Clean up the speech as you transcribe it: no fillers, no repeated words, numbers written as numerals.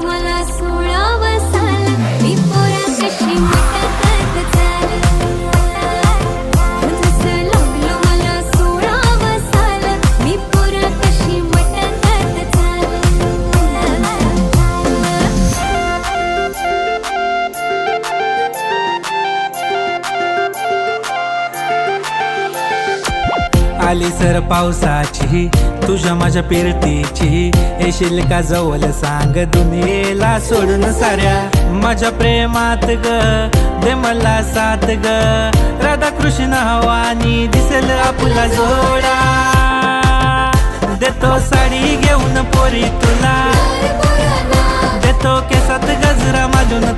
मला 16 साल मी पोरा कशी मटकत चाल जसं लागलं मला 16 साल मी पोरा कशी मटकत चाल आली सर पावसाची तुझ्या माझ्या पिरतीची येशील का जवळ सांग दुनियेला सोडून साऱ्या माझ्या प्रेमात ग दे मला साथ ग राधा कृष्ण हवानी दिसेल आपला जोडा देतो साडी घेऊन पोरी तुला देतो केसात गजरा माजून